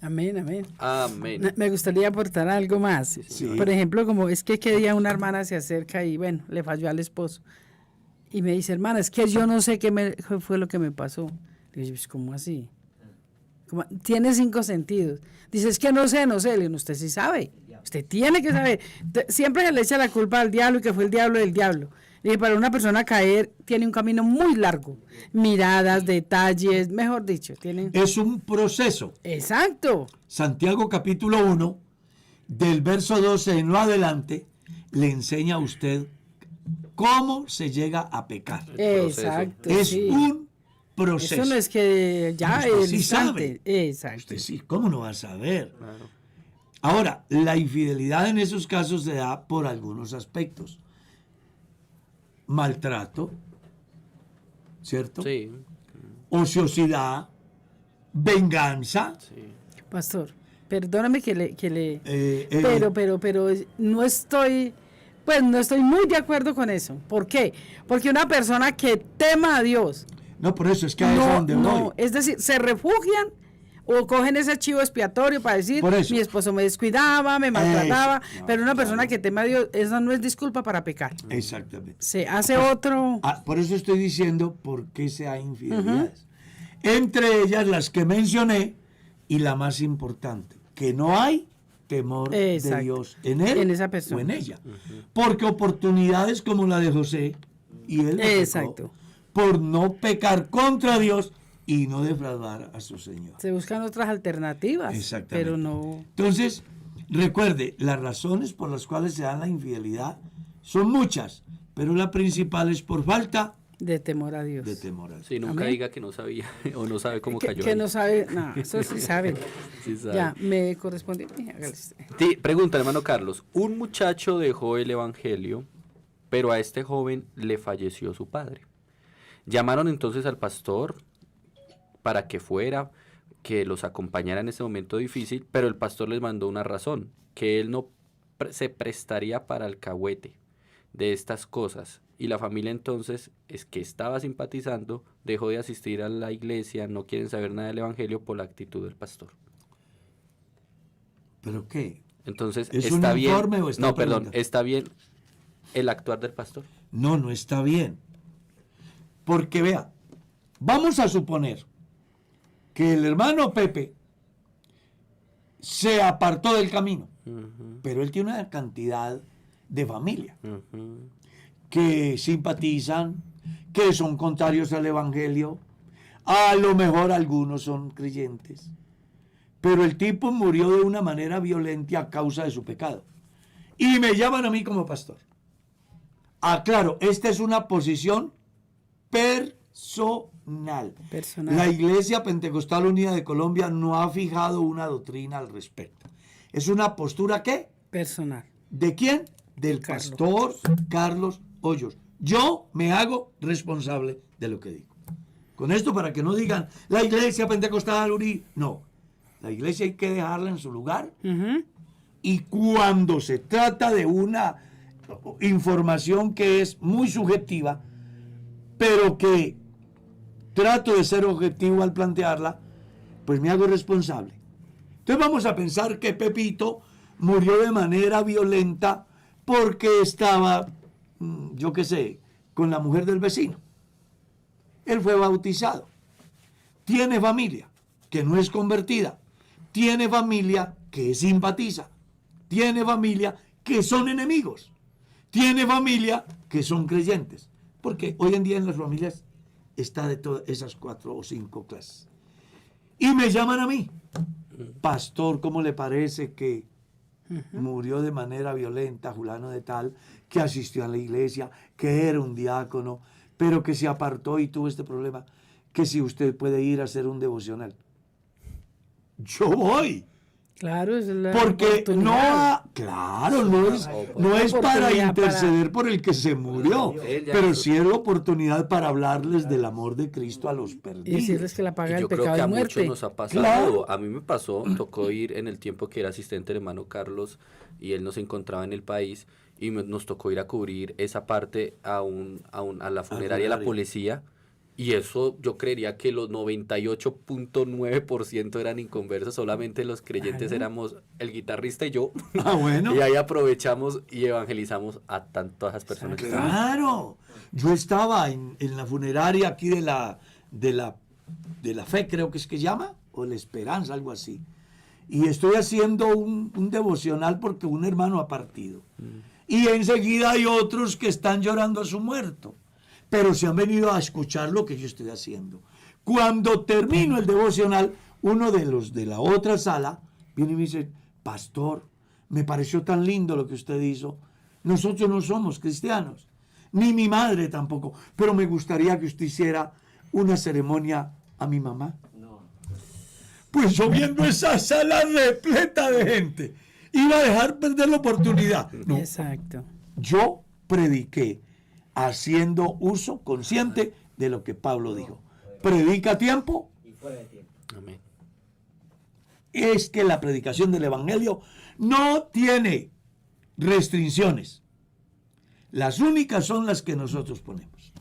Amén, amén. Amén. Me gustaría aportar algo más. Sí. Por ejemplo, como es que qué día una hermana se acerca y bueno, le falló al esposo. Y me dice, hermana, es que yo no sé qué fue lo que me pasó. Le digo, pues, ¿cómo así? Tiene 5 sentidos. Dice, es que no sé. Le digo, usted sí sabe. Usted tiene que saber. Siempre se le echa la culpa al diablo y que fue el diablo del diablo. Le dije, para una persona caer tiene un camino muy largo. Miradas, detalles, mejor dicho. Es un proceso. Exacto. Santiago capítulo 1, del verso 12 en lo adelante, le enseña a usted cómo se llega a pecar. Exacto. Es sí. un proceso. Eso no es que ya Usted el sí instante. sabe. Exacto. Usted sí, ¿cómo no va a saber? Claro. Ahora, la infidelidad en esos casos se da por algunos aspectos. Maltrato, ¿cierto? Sí, Ociosidad, venganza. sí. Pastor, perdóname que le eh, pero no estoy muy de acuerdo con eso. ¿Por qué? Porque una persona que tema a Dios, No, por eso es que a eso es donde voy. es decir, se refugian o cogen ese chivo expiatorio para decir, Por eso. mi esposo me descuidaba, me maltrataba, No, pero una persona claro. que tema a Dios, esa no es disculpa para pecar. Exactamente. Se hace otro. Por eso estoy diciendo por qué se hay infidelidades. Entre ellas las que mencioné y la más importante, que no hay temor de Exacto. Dios en él En esa persona. o en ella. Porque oportunidades como la de José y él no pecó, Exacto. por no pecar contra Dios y no defraudar a su Señor. Se buscan otras alternativas, Exactamente. pero no. Entonces, recuerde, las razones por las cuales se da la infidelidad son muchas, pero la principal es por falta De temor a Dios. de temor a Dios. Sí, nunca Amén. diga que no sabía o no sabe cómo que, cayó. que ahí. no sabe, no, eso sí saben. Sí sabe. Ya, me corresponde. Hágale usted. Sí, pregunta, hermano Carlos. Un muchacho dejó el evangelio, pero a este joven le falleció su padre. Llamaron entonces al pastor para que fuera, que los acompañara en ese momento difícil, pero el pastor les mandó una razón, que él no se prestaría para alcahuete de estas cosas. Y la familia entonces, es que estaba simpatizando, dejó de asistir a la iglesia, no quieren saber nada del evangelio por la actitud del pastor. ¿Pero qué? Entonces, ¿Es ¿está un bien? informe o está No, perdón, pregunta? ¿está bien el actuar del pastor? No, no está bien. Porque vea, vamos a suponer que el hermano Pepe se apartó del camino, pero él tiene una cantidad de familia que simpatizan, que son contrarios al evangelio, a lo mejor algunos son creyentes, pero el tipo murió de una manera violenta a causa de su pecado. Y me llaman a mí como pastor. Claro, esta es una posición personal. Personal. La Iglesia Pentecostal Unida de Colombia no ha fijado una doctrina al respecto. Es una postura, ¿qué? Personal. ¿De quién? Del Carlos. pastor Carlos Hoyos. Yo me hago responsable de lo que digo. Con esto para que no digan, la Iglesia Pentecostal Unida. No, la Iglesia hay que dejarla en su lugar. Ujú. Y cuando se trata de una información que es muy subjetiva, pero que trato de ser objetivo al plantearla, pues me hago responsable. Entonces vamos a pensar que Pepito murió de manera violenta porque estaba, yo qué sé, con la mujer del vecino. Él fue bautizado. Tiene familia que no es convertida. Tiene familia que simpatiza. Tiene familia que son enemigos. Tiene familia que son creyentes. Porque hoy en día en las familias está de todas esas 4 o 5 clases. Y me llaman a mí. Pastor, ¿cómo le parece que murió de manera violenta fulano de tal, que asistió a la iglesia, que era un diácono, pero que se apartó y tuvo este problema, que si usted puede ir a hacer un devocional? Yo voy. Claro, es la Porque oportunidad. claro, no es para Oportunidad interceder por el que se murió, Él ya pero hizo- sí es la oportunidad para hablarles del amor de Cristo a los Y perdidos. decirles que la Y paga yo el creo pecado que a es muchos muerte. nos ha pasado. Claro. A mí me pasó, tocó ir en el tiempo que era asistente del hermano Carlos y él no se encontraba en el país y nos tocó ir a cubrir esa parte a la funeraria de la funeraria. policía. Y eso yo creería que los 98.9% eran inconversos, solamente los creyentes Claro. éramos el guitarrista y yo. Ah, bueno. Y ahí aprovechamos y evangelizamos a tantas personas. que estaban. Claro, yo estaba en la funeraria aquí de la fe, creo que es que llama, o la esperanza, algo así. Y estoy haciendo un devocional porque un hermano ha partido. Y enseguida hay otros que están llorando a su muerto, pero se han venido a escuchar lo que yo estoy haciendo. Cuando termino el devocional, uno de los de la otra sala viene y me dice, pastor, me pareció tan lindo lo que usted hizo. Nosotros no somos cristianos, ni mi madre tampoco, pero me gustaría que usted hiciera una ceremonia a mi mamá. Pues yo viendo esa sala repleta de gente, iba a dejar perder la oportunidad. No, Exacto. yo prediqué haciendo uso consciente de lo que Pablo dijo. Predica a tiempo. Amén. Es que la predicación del Evangelio no tiene restricciones. Las únicas son las que nosotros ponemos.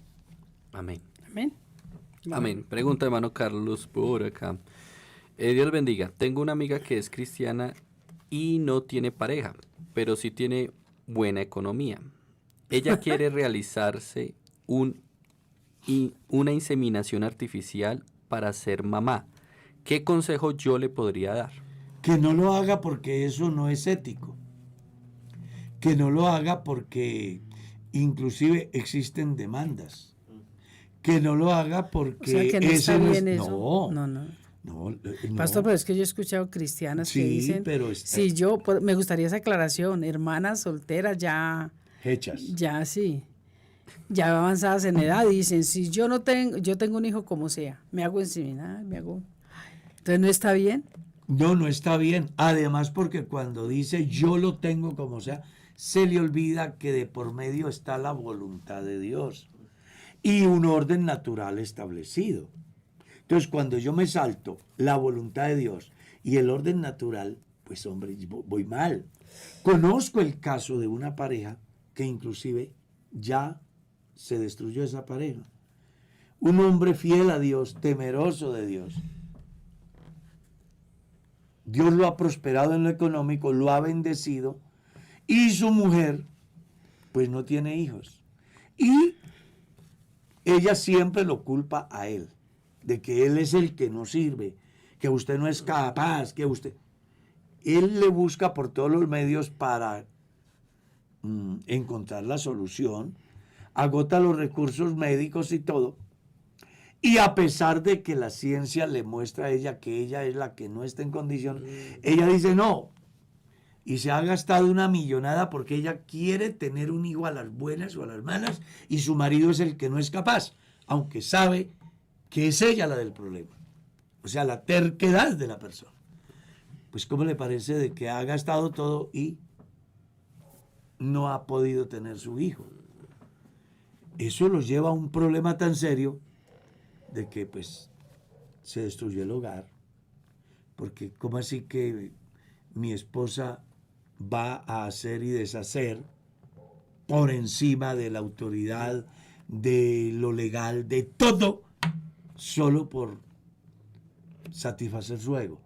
Amén. Amén. Amén. Pregunta hermano Carlos por acá. Dios les bendiga. Tengo una amiga que es cristiana y no tiene pareja, pero sí tiene buena economía. Ella quiere realizarse una inseminación artificial para ser mamá. ¿Qué consejo yo le podría dar? Que no lo haga porque eso no es ético. Que no lo haga porque inclusive existen demandas. Que no lo haga porque O sea, que no ese está no es- bien eso. No, No. no, Pastor, pero es que yo he escuchado cristianas que Sí, dicen, pero está- si me gustaría esa aclaración, hermanas solteras ya hechas. sí, ya avanzadas en edad, dicen, si yo tengo un hijo como sea, me hago inseminar, entonces no está bien. No está bien. Además, porque cuando dice yo lo tengo como sea, se le olvida que de por medio está la voluntad de Dios y un orden natural establecido. Entonces, cuando yo me salto la voluntad de Dios y el orden natural, pues hombre, voy mal. Conozco el caso de una pareja que inclusive ya se destruyó esa pareja. Un hombre fiel a Dios, temeroso de Dios. Dios lo ha prosperado en lo económico, lo ha bendecido y su mujer pues no tiene hijos. Y ella siempre lo culpa a él, de que él es el que no sirve, que usted no es capaz, que usted... Él le busca por todos los medios para encontrar la solución, agota los recursos médicos y todo, y a pesar de que la ciencia le muestra a ella que ella es la que no está en condición, ella dice no, y se ha gastado una millonada porque ella quiere tener un hijo a las buenas o a las malas, y su marido es el que no es capaz, aunque sabe que es ella la del problema. O sea, la terquedad de la persona. Pues ¿cómo le parece de que ha gastado todo y no ha podido tener su hijo? Eso los lleva a un problema tan serio de que pues se destruyó el hogar. Porque ¿cómo así que mi esposa va a hacer y deshacer por encima de la autoridad, de lo legal, de todo, solo por satisfacer su ego?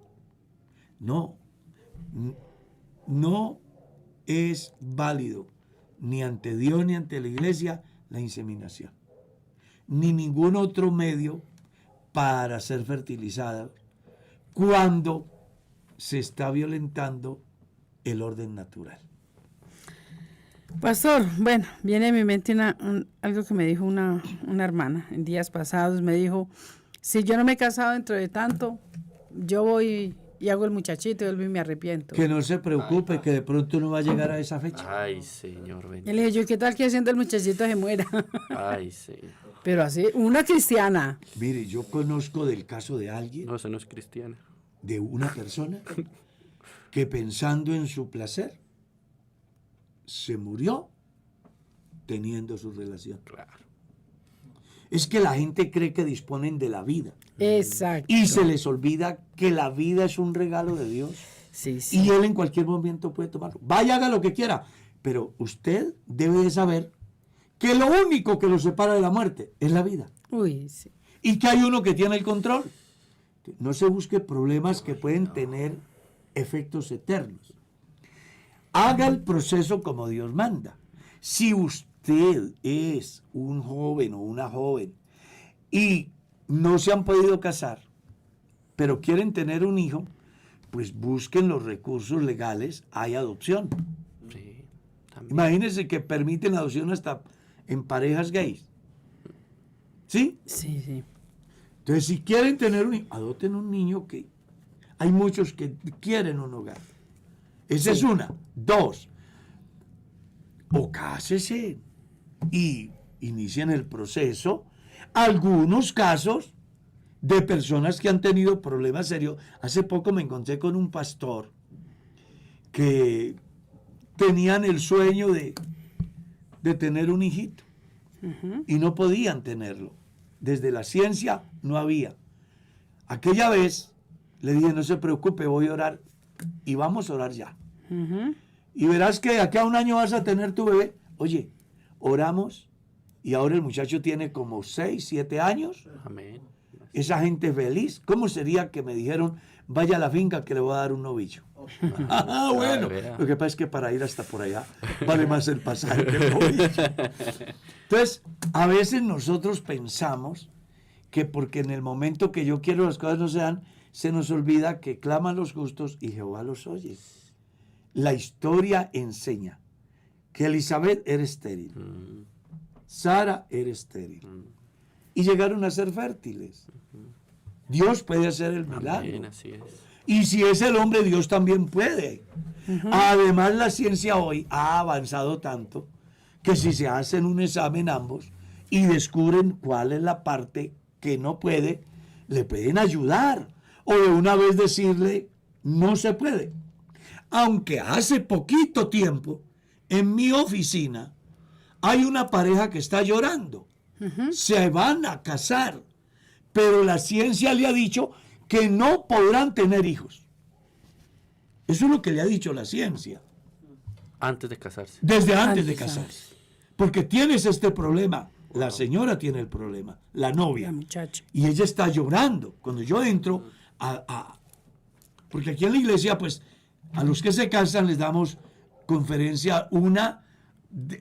No, no es válido ni ante Dios ni ante la iglesia la inseminación, ni ningún otro medio para ser fertilizada cuando se está violentando el orden natural. Pastor, bueno, viene a mi mente algo que me dijo una hermana en días pasados, me dijo, si yo no me he casado dentro de tanto, yo voy y hago el muchachito y vuelvo y me arrepiento. Que no se preocupe, que de pronto no va a llegar a esa fecha. Ay, Señor bendito. Y le dije, yo, ¿qué tal que haciendo el muchachito se muera? Ay, Señor. Pero así, una cristiana. Mire, yo conozco del caso de alguien, No, eso no es cristiano. de una persona que pensando en su placer, se murió teniendo su relación. Claro. Es que la gente cree que disponen de la vida Exacto. y se les olvida que la vida es un regalo de Dios Sí, sí. y Él en cualquier momento puede tomarlo. Vaya, haga lo que quiera, pero usted debe de saber que lo único que lo separa de la muerte es la vida Uy, sí. y que hay uno que tiene el control. No se busque problemas que pueden tener efectos eternos. Haga el proceso como Dios manda. Si usted es un joven o una joven y no se han podido casar, pero quieren tener un hijo, pues busquen los recursos legales, hay adopción. Sí, también. Imagínense que permiten adopción hasta en parejas gays. ¿Sí? Sí, sí. Entonces, si quieren tener un hijo, adopten un niño que hay muchos que quieren un hogar. Esa es una. Dos, o cásese y inicien el proceso. Algunos casos de personas que han tenido problemas serios. Hace poco me encontré con un pastor que tenían el sueño de tener un hijito y no podían tenerlo. Desde la ciencia no había. Aquella vez le dije, no se preocupe, voy a orar y vamos a orar ya. Y verás que de aquí a un año vas a tener tu bebé. Oye, oramos y ahora el muchacho tiene como 6, 7 años. Amén. Esa gente feliz. ¿Cómo sería que me dijeron, vaya a la finca que le voy a dar un novillo? Ah, bueno. vea. Lo que pasa es que para ir hasta por allá vale más el pasaje que el novillo. Entonces, a veces nosotros pensamos que porque en el momento que yo quiero las cosas no se dan, se nos olvida que claman los justos y Jehová los oye. La historia enseña que Elizabeth era estéril, Sara era estéril, y llegaron a ser fértiles. Dios puede hacer el milagro. Amén, así es. Y si es el hombre, Dios también puede. Además, la ciencia hoy ha avanzado tanto que si se hacen un examen ambos y descubren cuál es la parte que no puede, le pueden ayudar. O de una vez decirle, no se puede. Aunque hace poquito tiempo, en mi oficina, hay una pareja que está llorando. Se van a casar, pero la ciencia le ha dicho que no podrán tener hijos. Eso es lo que le ha dicho la ciencia. Antes de casarse. Desde antes de Antes, casarse. Porque tienes este problema. La señora tiene el problema, la novia. La muchacha. Y ella está llorando. Cuando yo entro porque aquí en la iglesia, pues, a los que se casan les damos conferencia, una,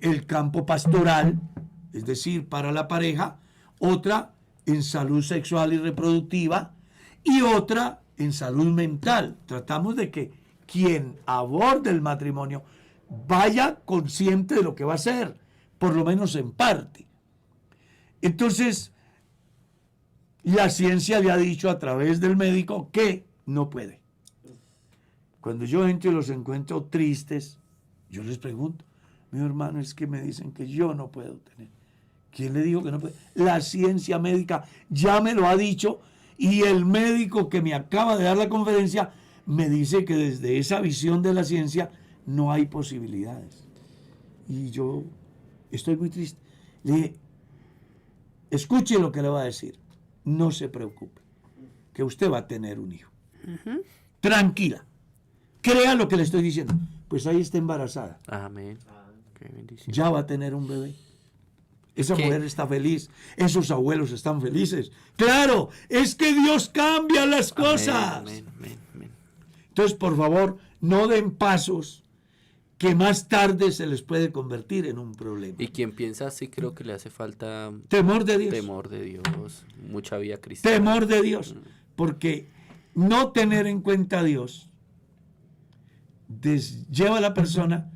el campo pastoral, es decir, para la pareja, otra en salud sexual y reproductiva, y otra en salud mental. Tratamos de que quien aborde el matrimonio vaya consciente de lo que va a hacer, por lo menos en parte. Entonces, la ciencia le ha dicho a través del médico que no puede. Cuando yo entro y los encuentro tristes, yo les pregunto, mi hermano, es que me dicen que yo no puedo tener. ¿Quién le dijo que no puede? La ciencia médica ya me lo ha dicho y el médico que me acaba de dar la conferencia me dice que desde esa visión de la ciencia no hay posibilidades. Y yo estoy muy triste. Le dije, escuche lo que le va a decir. No se preocupe, que usted va a tener un hijo. Tranquila. Crea lo que le estoy diciendo. Pues ahí está embarazada. Amén. Qué bendición. Ya va a tener un bebé. Esa ¿Qué? mujer está feliz. Esos abuelos están felices. Claro, es que Dios cambia las cosas. Amén, amén, amén. Entonces, por favor, no den pasos que más tarde se les puede convertir en un problema. Y quien piensa así, creo que le hace falta Temor de Dios. temor de Dios, mucha vida cristiana. Temor de Dios. Porque no tener en cuenta a Dios lleva a la persona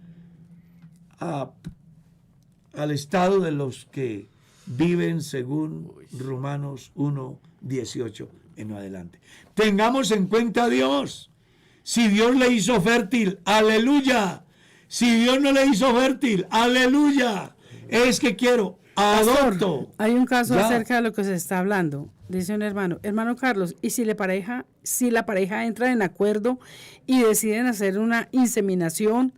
al estado de los que viven según Romanos 1:18 en adelante. Tengamos en cuenta a Dios. Si Dios le hizo fértil, aleluya. Si Dios no le hizo fértil, aleluya. Es que quiero, adopto. Hay un caso Ya. acerca de lo que se está hablando. Dice un hermano Carlos, y si la pareja entra en acuerdo y deciden hacer una inseminación,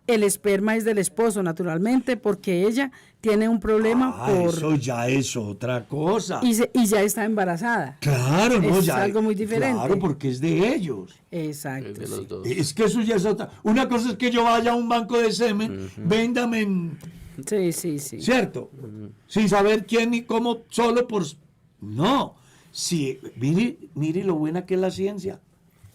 el esperma es del esposo, naturalmente, porque ella tiene un problema Eso ya es otra cosa. y ya está embarazada. Claro, no, Es ya. algo muy diferente. Claro, porque es de ellos. Exacto. Es de los sí. dos. Es que eso ya es otra. Una cosa es que yo vaya a un banco de semen, véndame en. Sí. ¿Cierto? Sin saber quién y cómo, solo por. No. Sí, mire lo buena que es la ciencia.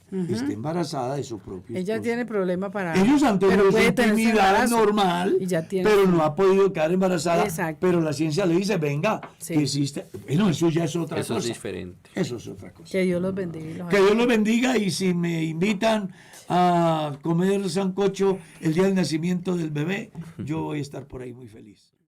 Está embarazada de su propio Ella esposo. tiene problema para... Ellos han pero tenido su puede tener su intimidad embarazo. normal, Y ya tiene pero su- no ha podido quedar embarazada. Exacto. Pero la ciencia le dice, venga, Sí. que existe. Bueno, eso ya es otra Eso es cosa. diferente. Eso es otra cosa. Que Dios los bendiga. Y los Que Dios los bendiga, y si me invitan a comer sancocho el día del nacimiento del bebé, yo voy a estar por ahí muy feliz.